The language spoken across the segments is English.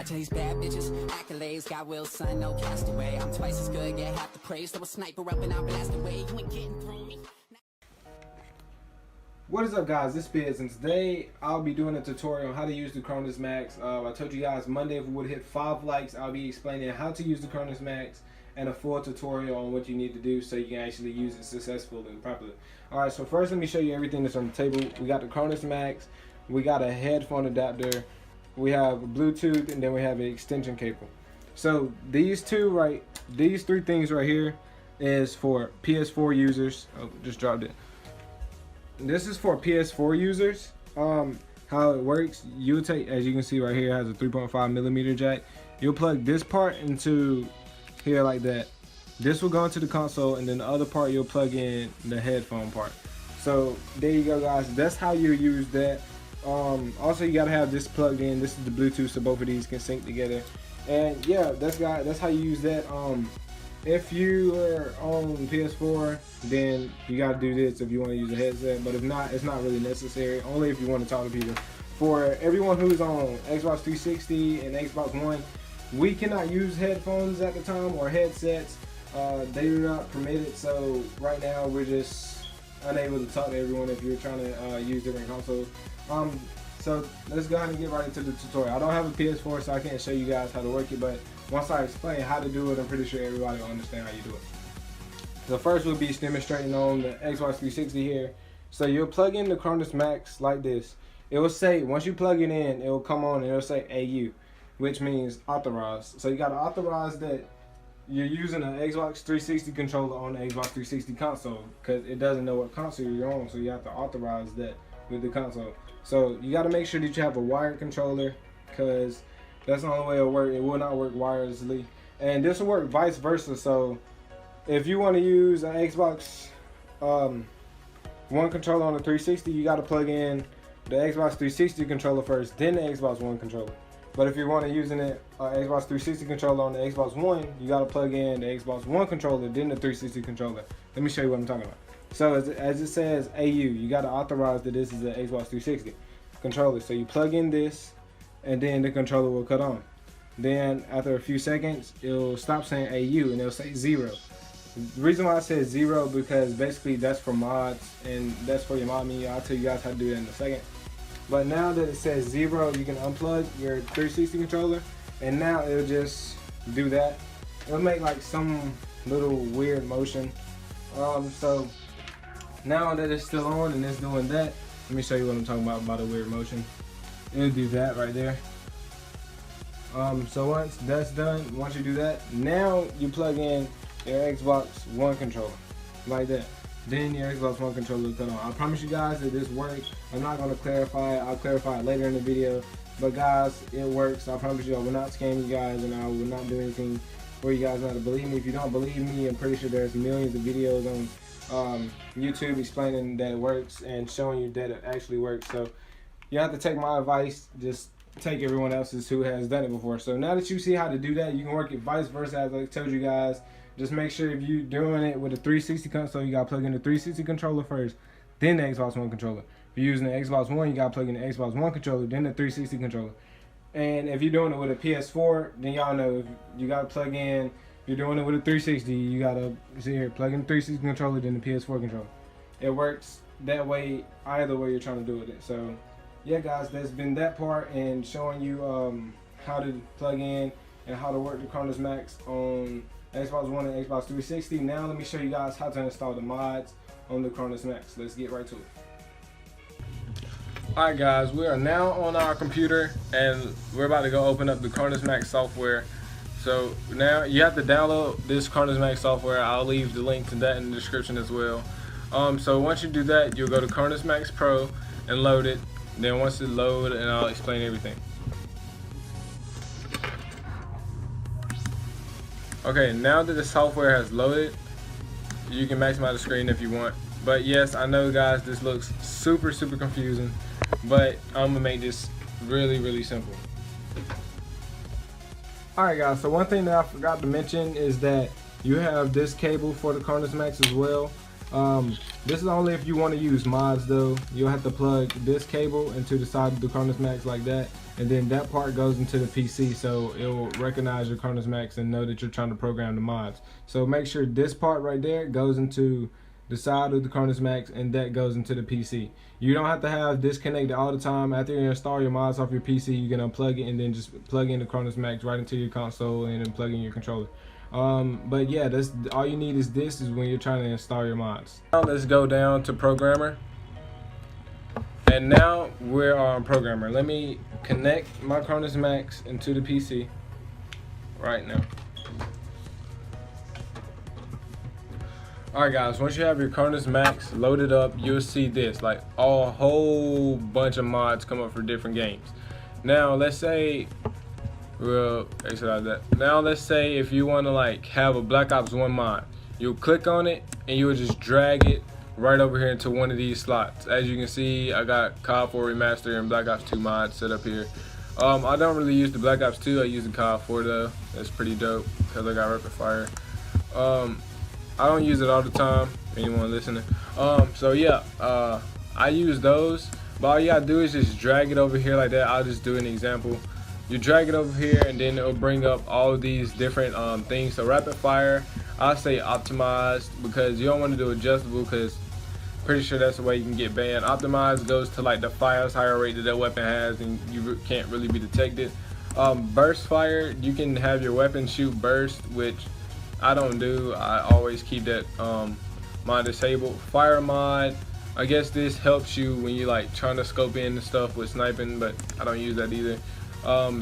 I chase bad bitches, accolades, got will, son, no castaway. I'm twice as good, get half the praise. Throw a sniper up and I'll blast away. You ain't getting through me. What is up, guys? This is and today I'll be doing a tutorial on how to use the Cronus Max. I told you guys Monday if we would hit 5 likes, I'll be explaining how to use the Cronus Max and a full tutorial on what you need to do so you can actually use it successfully and properly. Alright, so first let me show you everything that's on the table. We got the Cronus Max, we got a headphone adapter, we have Bluetooth, and then we have an extension cable. So these three things right here is for PS4 users. Oh, just dropped it. This is for PS4 users. How it works, you'll take, as you can see right here, it has a 3.5mm jack. You'll plug this part into here like that. This will go into the console, and then the other part you'll plug in the headphone part. So there you go, guys. That's how you use that. Also, you gotta have this plugged in. This is the Bluetooth, so both of these can sync together. And yeah, that's how you use that. If you are on PS4, then you gotta do this if you want to use a headset. But if not, it's not really necessary. Only if you want to talk to people. For everyone who's on Xbox 360 and Xbox One, we cannot use headphones at the time or headsets. They do not permit it. So right now we're just unable to talk to everyone if you're trying to use different consoles. So let's go ahead and get right into the tutorial. I don't have a PS4, so I can't show you guys how to work it, but once I explain how to do it, I'm pretty sure everybody will understand how you do it. So first we'll be demonstrating on the Xbox 360 here. So you'll plug in the Cronus Max like this. It will say, once you plug it in, it will come on and it will say AU, which means authorized. So you got to authorize that you're using an Xbox 360 controller on the Xbox 360 console, because it doesn't know what console you're on, so you have to authorize that with the console. So you got to make sure that you have a wired controller, because that's the only way it'll work. It will not work wirelessly, and this will work vice versa. So if you want to use an Xbox One controller on the 360, you got to plug in the Xbox 360 controller first, then the Xbox One controller. But if you want to using it Xbox 360 controller on the Xbox One, you got to plug in the Xbox One controller, then the 360 controller. Let me show you what I'm talking about. So as it says AU, you got to authorize that this is an Xbox 360 controller. So you plug in this, and then the controller will cut on. Then after a few seconds, it'll stop saying AU and it'll say 0. The reason why I said 0, because basically that's for mods and that's for your mod menu. I'll tell you guys how to do that in a second. But now that it says 0, you can unplug your 360 controller, and now it'll just do that. It'll make like some little weird motion. So now that it's still on and it's doing that, let me show you what I'm talking about the weird motion. It'll do that right there. So once that's done, once you do that, now you plug in your Xbox One controller like that. Then your Xbox One controller will cut on. I promise you guys that this works. I'm not going to clarify it. I'll clarify it later in the video. But guys, it works. I promise you I will not scam you guys, and I will not do anything for you guys not to believe me. If you don't believe me, I'm pretty sure there's millions of videos on YouTube explaining that it works and showing you that it actually works. So you have to take my advice. Just take everyone else's who has done it before. So now that you see how to do that, you can work it vice versa, as I told you guys. Just make sure if you're doing it with a 360 console, you got to plug in the 360 controller first, then the Xbox One controller. If you're using the Xbox One, you got to plug in the Xbox One controller, then the 360 controller. And if you're doing it with a PS4, then y'all know if you got to plug in, if you're doing it with a 360, you got to see here, plug in the 360 controller, then the PS4 controller. It works that way, either way you're trying to do with it. So yeah, guys, that's been that part, and showing you how to plug in and how to work the Cronus Max on Xbox One and Xbox 360. Now let me show you guys how to install the mods on the Cronus Max. Let's get right to it. Alright guys, we are now on our computer and we're about to go open up the Cronus Max software. So now you have to download this Cronus Max software. I'll leave the link to that in the description as well. So once you do that, you'll go to Cronus Max Pro and load it. Then once it loads, and I'll explain everything. Okay, now that the software has loaded, you can maximize the screen if you want. But yes, I know guys, this looks super confusing, but I'm gonna make this really simple. Alright guys, so one thing that I forgot to mention is that you have this cable for the Cronus Max as well. This is only if you want to use mods though. You'll have to plug this cable into the side of the Cronus Max like that, and then that part goes into the PC, so it will recognize your Cronus Max and know that you're trying to program the mods. So make sure this part right there goes into the side of the Cronus Max, and that goes into the PC. You don't have to have this connected all the time. After you install your mods off your PC, you can unplug it and then just plug in the Cronus Max right into your console and then plug in your controller. But yeah, that's all you need is this is when you're trying to install your mods. Now let's go down to programmer, and now we're on programmer. Let me connect my Cronus Max into the PC right now. Alright guys, once you have your Cronus Max loaded up, you'll see this, like a whole bunch of mods come up for different games. Now let's say, we'll exit out of that. Now let's say if you want to like have a Black Ops 1 mod, you'll click on it and you'll just drag it right over here into one of these slots. As you can see, I got COD 4 Remaster and Black Ops 2 mods set up here. I don't really use the Black Ops 2, I use the COD 4 though. That's pretty dope because I got rapid fire. I don't use it all the time, anyone listening. So yeah, I use those, but all you gotta do is just drag it over here like that. I'll just do an example. You drag it over here and then it'll bring up all of these different things. So rapid fire, I say optimized because you don't want to do adjustable because pretty sure that's the way you can get banned. Optimized goes to like the fire's higher rate that weapon has and you can't really be detected. Burst fire, you can have your weapon shoot burst, which I don't do. I always keep that mod disabled. Fire mod, I guess this helps you when you like trying to scope in and stuff with sniping, but I don't use that either.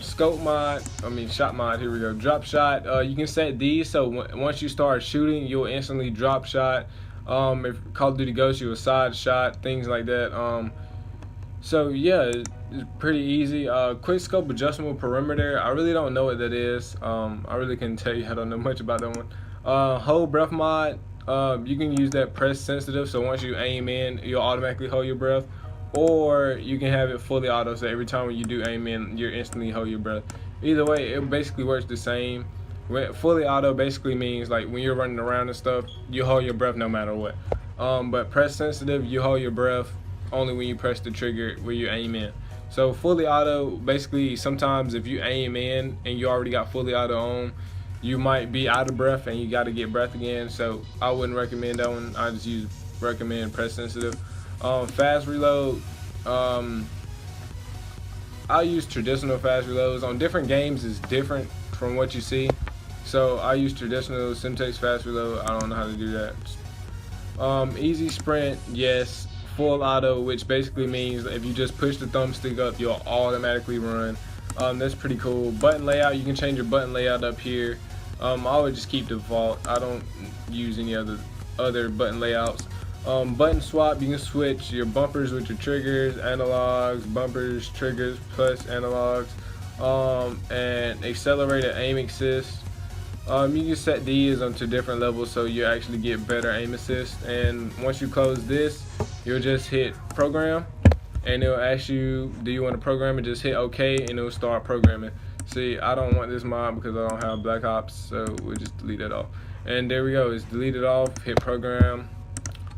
Scope mod, shot mod, here we go. Drop shot, you can set these so once you start shooting you'll instantly drop shot. If Call of Duty Ghost, you a side shot, things like that. So yeah, it's pretty easy. Quick scope adjustable perimeter, I really don't know what that is. I really couldn't tell you, I don't know much about that one. Hold breath mod, you can use that press sensitive, so once you aim in you'll automatically hold your breath, or you can have it fully auto, so every time when you do aim in you're instantly hold your breath. Either way, it basically works the same. Fully auto basically means like when you're running around and stuff, you hold your breath no matter what. But press sensitive, you hold your breath only when you press the trigger where you aim in. So fully auto, basically sometimes if you aim in and you already got fully auto on, you might be out of breath and you got to get breath again. So I wouldn't recommend that one. I just recommend press sensitive. Fast reload, I use traditional fast reloads. On different games is different from what you see. So I use traditional Simtex fast reload. I don't know how to do that. Easy sprint, yes. Full auto, which basically means if you just push the thumbstick up, you'll automatically run. That's pretty cool. Button layout, you can change your button layout up here. I would just keep default. I don't use any other button layouts. Button swap, you can switch your bumpers with your triggers, analogs, bumpers, triggers, plus analogs, and accelerated aim assist. You can set these onto different levels so you actually get better aim assist. And once you close this, you'll just hit program and it'll ask you, do you want to program it? Just hit OK and it'll start programming. See, I don't want this mod because I don't have Black Ops, so we'll just delete it off. And there we go, it's deleted off. Hit program,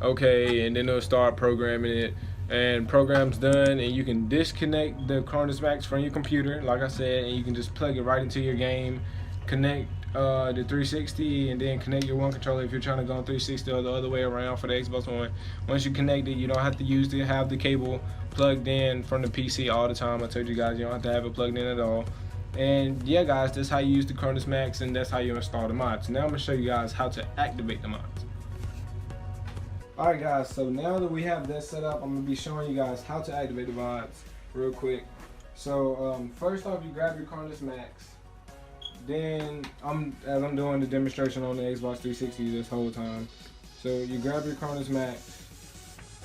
OK, and then it'll start programming it. And program's done, and you can disconnect the Cronus Max from your computer, like I said, and you can just plug it right into your game. Connect the 360 and then connect your one controller if you're trying to go on 360 or the other way around for the Xbox One. Once you connect it, you don't have to have the cable plugged in from the PC all the time. I told you guys you don't have to have it plugged in at all. And yeah guys, that's how you use the Cronus Max and that's how you install the mods. Now I'm going to show you guys how to activate the mods. Alright guys, so now that we have that set up, I'm going to be showing you guys how to activate the mods real quick. So first off, you grab your Cronus Max. Then, as I'm doing the demonstration on the Xbox 360 this whole time, so you grab your Cronus Max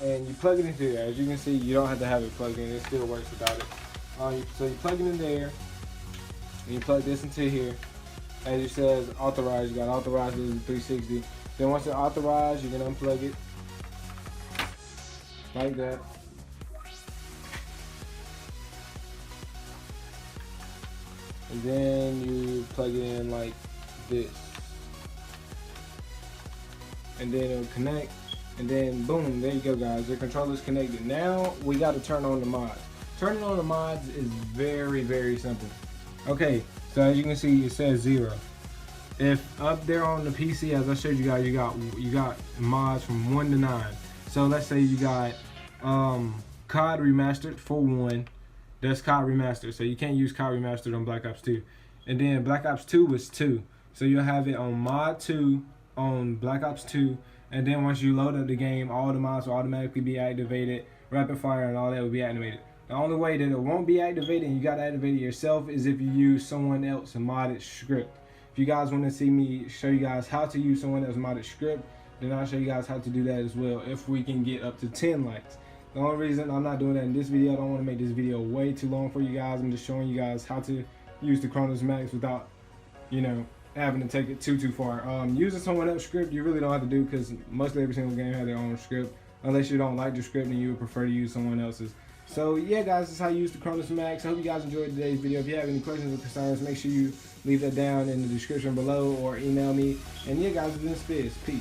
and you plug it into there. As you can see, you don't have to have it plugged in; it still works without it. So you plug it in there, and you plug this into here. As it says, authorized. You got authorized with the 360. Then once it's authorized, you can unplug it like that. And then you plug it in like this. And then it'll connect. And then boom, there you go guys, your controller's connected. Now we got to turn on the mods. Turning on the mods is very, very simple. Okay, so as you can see, it says 0. If up there on the PC, as I showed you guys, you got mods from 1 to 9. So let's say you got COD Remastered for 1. That's COD Remastered. So you can't use COD Remastered on Black Ops 2. And then Black Ops 2 was 2. So you'll have it on mod 2 on Black Ops 2. And then once you load up the game, all the mods will automatically be activated. Rapid fire and all that will be activated. The only way that it won't be activated and you got to activate it yourself is if you use someone else's modded script. If you guys want to see me show you guys how to use someone else's modded script, then I'll show you guys how to do that as well if we can get up to 10 likes. The only reason I'm not doing that in this video, I don't want to make this video way too long for you guys. I'm just showing you guys how to use the Cronus Max without, you know, having to take it too far. Using someone else's script, you really don't have to do, because mostly every single game has their own script. Unless you don't like the script and you would prefer to use someone else's. So yeah guys, this is how you use the Cronus Max. I hope you guys enjoyed today's video. If you have any questions or concerns, make sure you leave that down in the description below or email me. And yeah guys, it's been iSpizz. Peace.